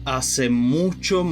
Hace mucho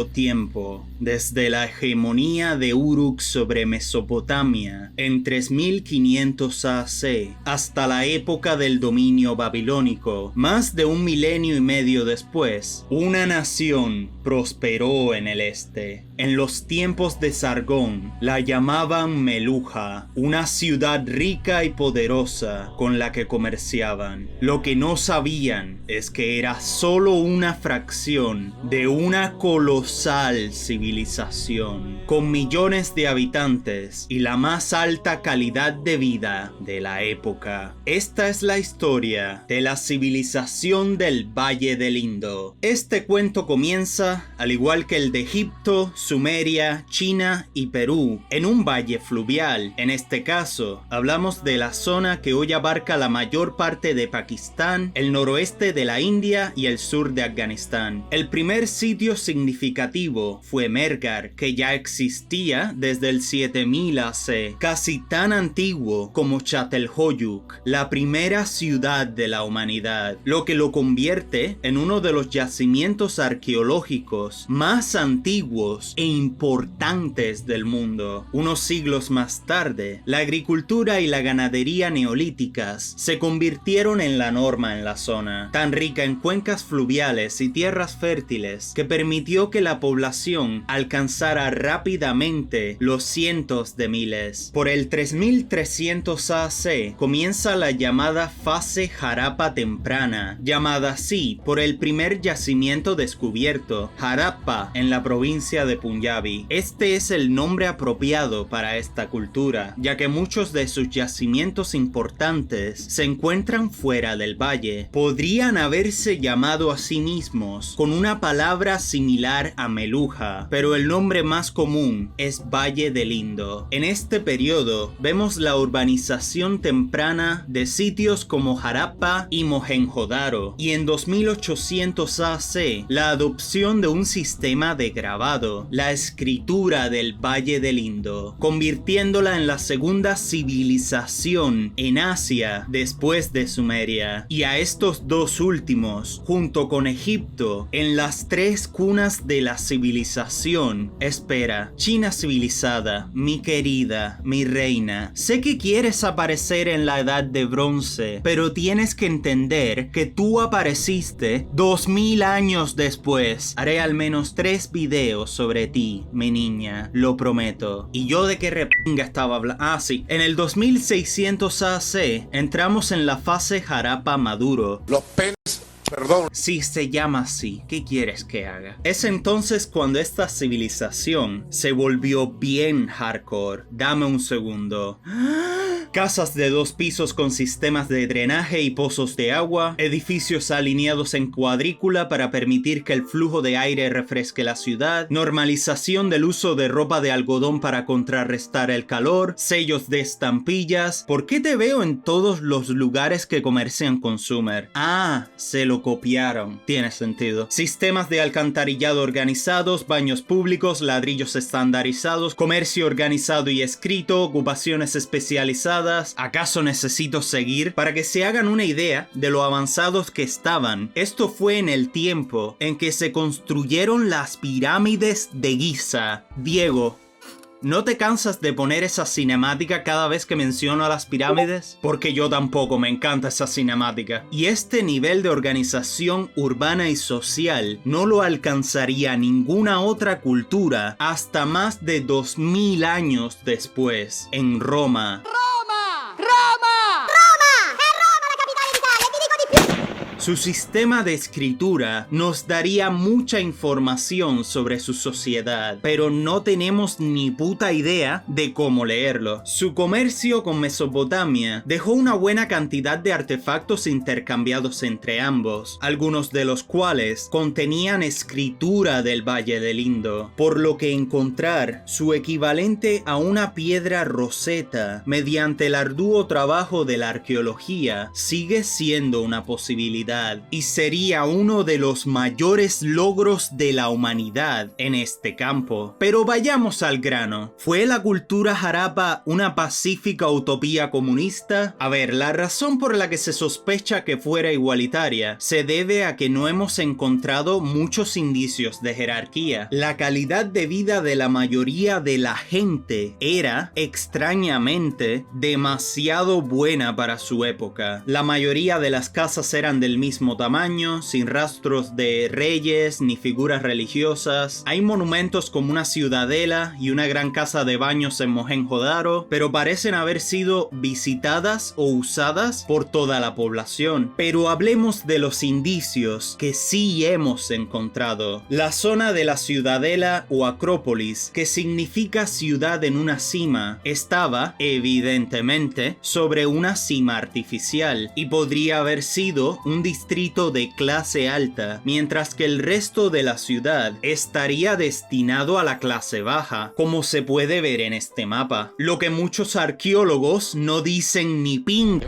tiempo, desde la hegemonía de Uruk sobre Mesopotamia en 3500 AC hasta la época del dominio babilónico, más de 1 milenio y medio después, una nación prosperó en el este. En los tiempos de Sargón, la llamaban Meluja, una ciudad rica y poderosa con la que comerciaban. Lo que no sabían es que era solo una fracción de una colosal civilización, con millones de habitantes y la más alta calidad de vida de la época. Esta es la historia de la civilización del Valle del Indo. Este cuento comienza, al igual que el de Egipto, Sumeria, China y Perú, en un valle fluvial. En este caso, hablamos de la zona que hoy abarca la mayor parte de Pakistán, el noroeste de la India y el sur de Afganistán. El primer sitio significativo fue Mehrgarh, que ya existía desde el 7000 AC, casi tan antiguo como Çatalhöyük, la primera ciudad de la humanidad, lo que lo convierte en uno de los yacimientos arqueológicos más antiguos e importantes del mundo. Unos siglos más tarde, la agricultura y la ganadería neolíticas se convirtieron en la norma en la zona, tan rica en cuencas fluviales y tierras fértiles que permitió que la población alcanzara rápidamente los cientos de miles. Por el 3300 AC comienza la llamada fase Harappa temprana, llamada así por el primer yacimiento descubierto, Harappa, en la provincia de Punjabi. Este es el nombre apropiado para esta cultura, ya que muchos de sus yacimientos importantes se encuentran fuera del valle. Podrían haberse llamado a sí mismos con una palabra similar a Meluja, pero el nombre más común es Valle del Indo. En este periodo vemos la urbanización temprana de sitios como Harappa y Mohenjo-Daro, y en 2800 AC la adopción de un sistema de grabado, la escritura del Valle del Indo, convirtiéndola en la segunda civilización en Asia después de Sumeria, y a estos dos últimos, junto con Egipto, en las tres cunas de la civilización. Espera, China civilizada, mi querida, mi reina, sé que quieres aparecer en la edad de bronce, pero tienes que entender que tú apareciste 2000 años después. Haré al menos 3 videos sobre ti, mi niña, lo prometo. ¿Y yo de qué repinga estaba hablando? Ah, sí. En el 2600 AC entramos en la fase Harappa maduro. Los penes. Perdón. Sí, se llama así. ¿Qué quieres que haga? Es entonces cuando esta civilización se volvió bien hardcore. Dame un segundo. Casas de 2 pisos con sistemas de drenaje y pozos de agua, edificios alineados en cuadrícula para permitir que el flujo de aire refresque la ciudad, normalización del uso de ropa de algodón para contrarrestar el calor, sellos de estampillas. ¿Por qué te veo en todos los lugares que comercian con Sumer? Ah, se lo copiaron. Tiene sentido. Sistemas de alcantarillado organizados, baños públicos, ladrillos estandarizados, comercio organizado y escrito, ocupaciones especializadas. ¿Acaso necesito seguir? Para que se hagan una idea de lo avanzados que estaban, esto fue en el tiempo en que se construyeron las pirámides de Giza. Diego, ¿no te cansas de poner esa cinemática cada vez que menciono a las pirámides? Porque yo tampoco, me encanta esa cinemática. Y este nivel de organización urbana y social no lo alcanzaría ninguna otra cultura hasta más de 2000 años después, en Roma. Su sistema de escritura nos daría mucha información sobre su sociedad, pero no tenemos ni puta idea de cómo leerlo. Su comercio con Mesopotamia dejó una buena cantidad de artefactos intercambiados entre ambos, algunos de los cuales contenían escritura del Valle del Indo, por lo que encontrar su equivalente a una piedra roseta mediante el arduo trabajo de la arqueología sigue siendo una posibilidad. ciudad y sería uno de los mayores logros de la humanidad en este campo. Pero vayamos al grano. ¿Fue la cultura Harappa una pacífica utopía comunista? A ver, la razón por la que se sospecha que fuera igualitaria se debe a que no hemos encontrado muchos indicios de jerarquía. La calidad de vida de la mayoría de la gente era, extrañamente, demasiado buena para su época. La mayoría de las casas eran del mismo tamaño, sin rastros de reyes ni figuras religiosas. Hay monumentos como una ciudadela y una gran casa de baños en Mohenjo-Daro, pero parecen haber sido visitadas o usadas por toda la población. Pero hablemos de los indicios que sí hemos encontrado. La zona de la ciudadela o acrópolis, que significa ciudad en una cima, estaba, evidentemente, sobre una cima artificial y podría haber sido un distrito de clase alta, mientras que el resto de la ciudad estaría destinado a la clase baja, como se puede ver en este mapa. Lo que muchos arqueólogos no dicen ni pin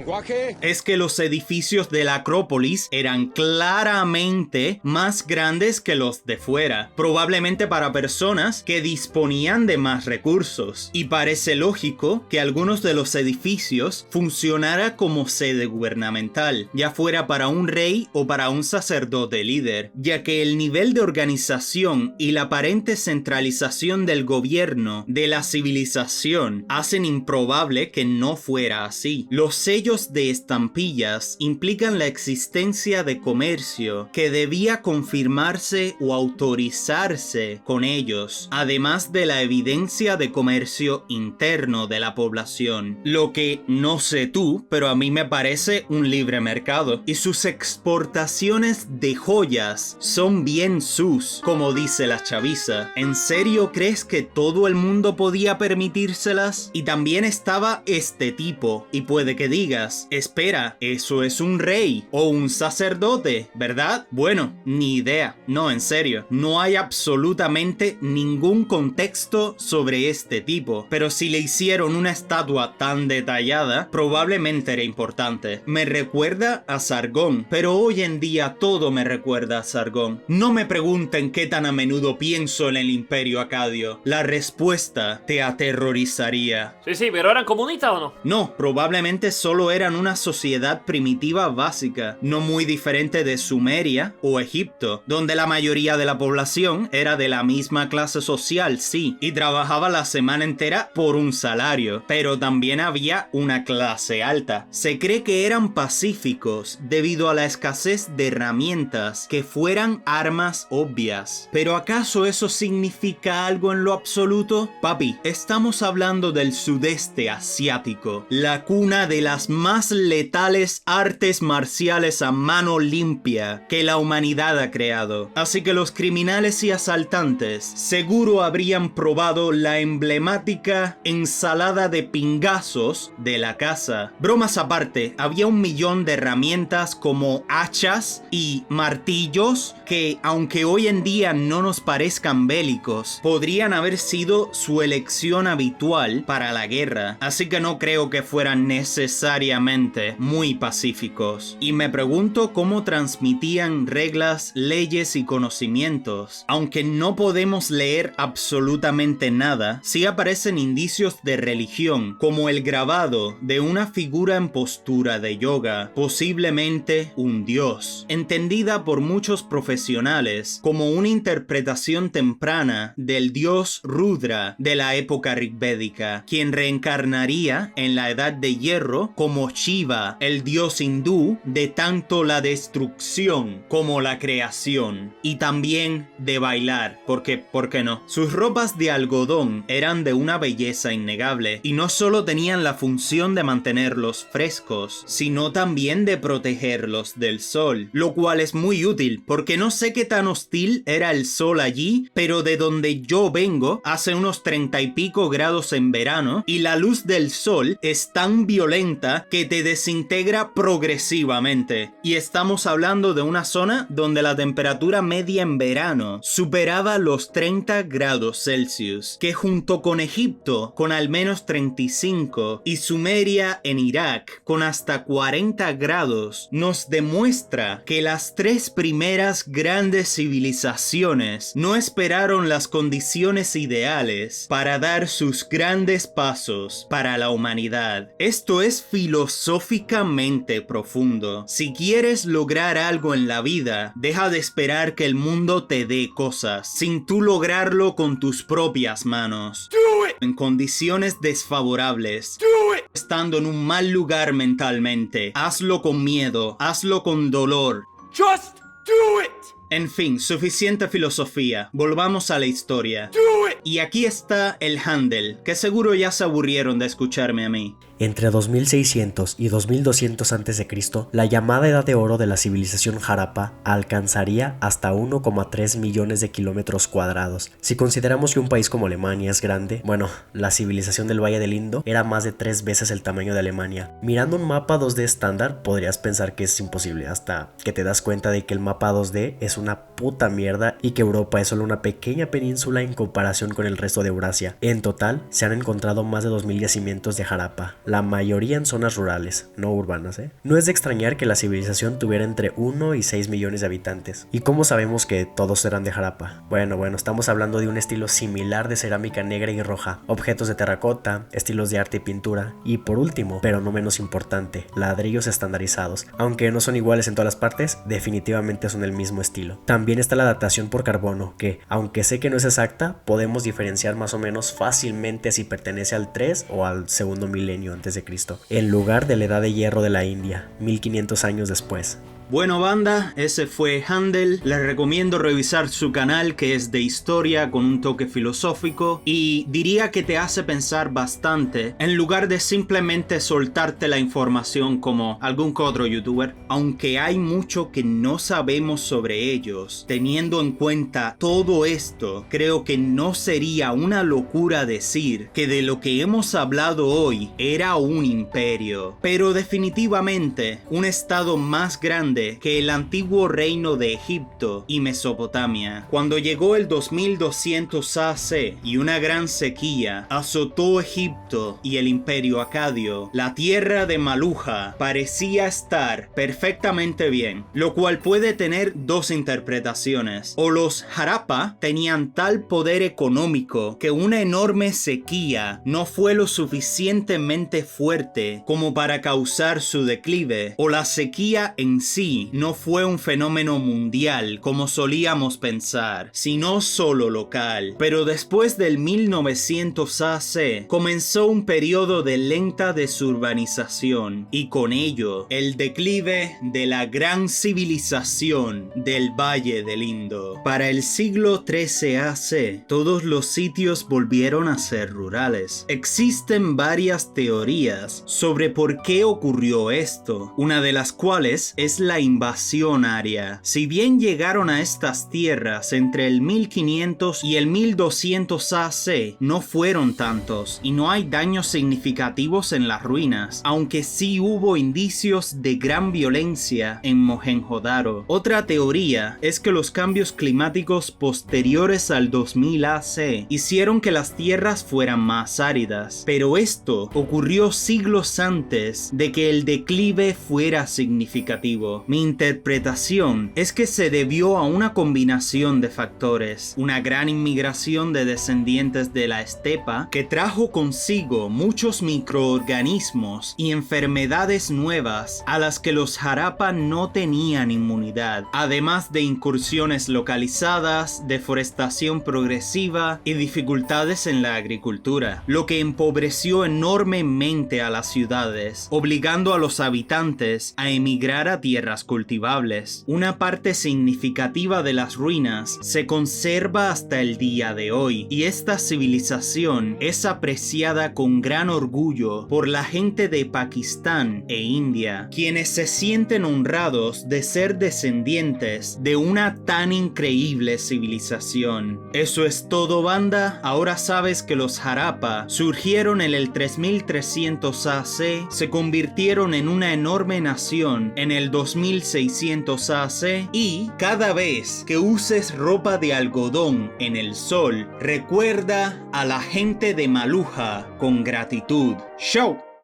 es que los edificios de la Acrópolis eran claramente más grandes que los de fuera, probablemente para personas que disponían de más recursos, y parece lógico que algunos de los edificios funcionara como sede gubernamental, ya fuera para un rey o para un sacerdote líder, ya que el nivel de organización y la aparente centralización del gobierno de la civilización hacen improbable que no fuera así. Los sellos de estampillas implican la existencia de comercio que debía confirmarse o autorizarse con ellos, además de la evidencia de comercio interno de la población, lo que no sé tú, pero a mí me parece un libre mercado. Y sus exportaciones de joyas son bien sus, como dice la chaviza. ¿En serio crees que todo el mundo podía permitírselas? Y también estaba este tipo, y puede que digas, espera, eso es un rey o un sacerdote, ¿verdad? Bueno, ni idea. No, en serio, no hay absolutamente ningún contexto sobre este tipo, pero si le hicieron una estatua tan detallada, probablemente era importante. Me recuerda a Sargón, pero hoy en día todo me recuerda a Sargón. No me pregunten qué tan a menudo pienso en el Imperio Acadio. La respuesta te aterrorizaría. Sí, pero ¿eran comunistas o no? No, probablemente solo eran una sociedad primitiva básica, no muy diferente de Sumeria o Egipto, donde la mayoría de la población era de la misma clase social, sí, y trabajaba la semana entera por un salario, pero también había una clase alta. Se cree que eran pacíficos debido a la escasez de herramientas que fueran armas obvias. ¿Pero acaso eso significa algo en lo absoluto? Papi, estamos hablando del sudeste asiático, la cuna de las más letales artes marciales a mano limpia que la humanidad ha creado. Así que los criminales y asaltantes seguro habrían probado la emblemática ensalada de pingazos de la casa. Bromas aparte, había 1.000.000 de herramientas como hachas y martillos que, aunque hoy en día no nos parezcan bélicos, podrían haber sido su elección habitual para la guerra. Así que no creo que fueran necesariamente muy pacíficos. Y me pregunto cómo transmitían reglas, leyes y conocimientos. Aunque no podemos leer absolutamente nada, sí aparecen indicios de religión, como el grabado de una figura en postura de yoga, posiblemente un dios, entendida por muchos profesionales como una interpretación temprana del dios Rudra de la época rigvédica, quien reencarnaría en la Edad de Hierro como Shiva, el dios hindú de tanto la destrucción como la creación, y también de bailar, porque, ¿por qué no? Sus ropas de algodón eran de una belleza innegable, y no solo tenían la función de mantenerlos frescos, sino también de protegerlos del sol, lo cual es muy útil, porque no sé qué tan hostil era el sol allí, pero de donde yo vengo hace unos 30 y pico grados en verano, y la luz del sol es tan violenta que te desintegra progresivamente, y estamos hablando de una zona donde la temperatura media en verano superaba los 30 grados Celsius, que junto con Egipto con al menos 35 y Sumeria en Irak con hasta 40 grados nos demuestra que las tres primeras grandes civilizaciones no esperaron las condiciones ideales para dar sus grandes pasos para la humanidad. Esto es filosóficamente profundo. Si quieres lograr algo en la vida, deja de esperar que el mundo te dé cosas, sin tú lograrlo con tus propias manos. Do it! En condiciones desfavorables. Do it! Estando en un mal lugar mentalmente. Hazlo con miedo, hazlo con dolor. Just do it! En fin, suficiente filosofía. Volvamos a la historia. Do it! Y aquí está el Handel, que seguro ya se aburrieron de escucharme a mí. Entre 2600 y 2200 a.C., la llamada Edad de Oro de la civilización Harappa alcanzaría hasta 1,3 millones de kilómetros cuadrados. Si consideramos que un país como Alemania es grande, bueno, la civilización del Valle del Indo era más de 3 veces el tamaño de Alemania. Mirando un mapa 2D estándar, podrías pensar que es imposible, hasta que te das cuenta de que el mapa 2D es una puta mierda y que Europa es solo una pequeña península en comparación con el resto de Eurasia. En total, se han encontrado más de 2000 yacimientos de Harappa, la mayoría en zonas rurales, no urbanas. No es de extrañar que la civilización tuviera entre 1 y 6 millones de habitantes. ¿Y cómo sabemos que todos eran de Harappa? Bueno, estamos hablando de un estilo similar de cerámica negra y roja, objetos de terracota, estilos de arte y pintura, y por último, pero no menos importante, ladrillos estandarizados. Aunque no son iguales en todas las partes, definitivamente son el mismo estilo. También está la datación por carbono, que, aunque sé que no es exacta, podemos diferenciar más o menos fácilmente si pertenece al 3 o al segundo milenio antes de Cristo, en lugar de la edad de hierro de la India, 1500 años después. Bueno banda, ese fue Handel. Les recomiendo revisar su canal, que es de historia con un toque filosófico, y diría que te hace pensar bastante en lugar de simplemente soltarte la información como algún otro youtuber. Aunque hay mucho que no sabemos sobre ellos, teniendo en cuenta todo esto, creo que no sería una locura decir que de lo que hemos hablado hoy era un imperio, pero definitivamente un estado más grande que el antiguo reino de Egipto y Mesopotamia. Cuando llegó el 2200 AC y una gran sequía azotó Egipto y el imperio acadio, la tierra de Maluja parecía estar perfectamente bien, lo cual puede tener dos interpretaciones. O los Harappa tenían tal poder económico que una enorme sequía no fue lo suficientemente fuerte como para causar su declive, o la sequía en sí no fue un fenómeno mundial como solíamos pensar, sino solo local. Pero después del 1900 AC comenzó un periodo de lenta desurbanización y con ello el declive de la gran civilización del Valle del Indo. Para el siglo XIII AC todos los sitios volvieron a ser rurales. Existen varias teorías sobre por qué ocurrió esto, una de las cuales es la invasión aria. Si bien llegaron a estas tierras entre el 1500 y el 1200 AC, no fueron tantos y no hay daños significativos en las ruinas, aunque sí hubo indicios de gran violencia en Mohenjo-Daro. Otra teoría es que los cambios climáticos posteriores al 2000 AC hicieron que las tierras fueran más áridas, pero esto ocurrió siglos antes de que el declive fuera significativo. Mi interpretación es que se debió a una combinación de factores, una gran inmigración de descendientes de la estepa que trajo consigo muchos microorganismos y enfermedades nuevas a las que los Harappa no tenían inmunidad, además de incursiones localizadas, deforestación progresiva y dificultades en la agricultura, lo que empobreció enormemente a las ciudades, obligando a los habitantes a emigrar a tierras cultivables. Una parte significativa de las ruinas se conserva hasta el día de hoy, y esta civilización es apreciada con gran orgullo por la gente de Pakistán e India, quienes se sienten honrados de ser descendientes de una tan increíble civilización. Eso es todo banda, ahora sabes que los Harappa surgieron en el 3300 AC, se convirtieron en una enorme nación en el 2600 AC y cada vez que uses ropa de algodón en el sol, recuerda a la gente de Maluja con gratitud. ¡Show!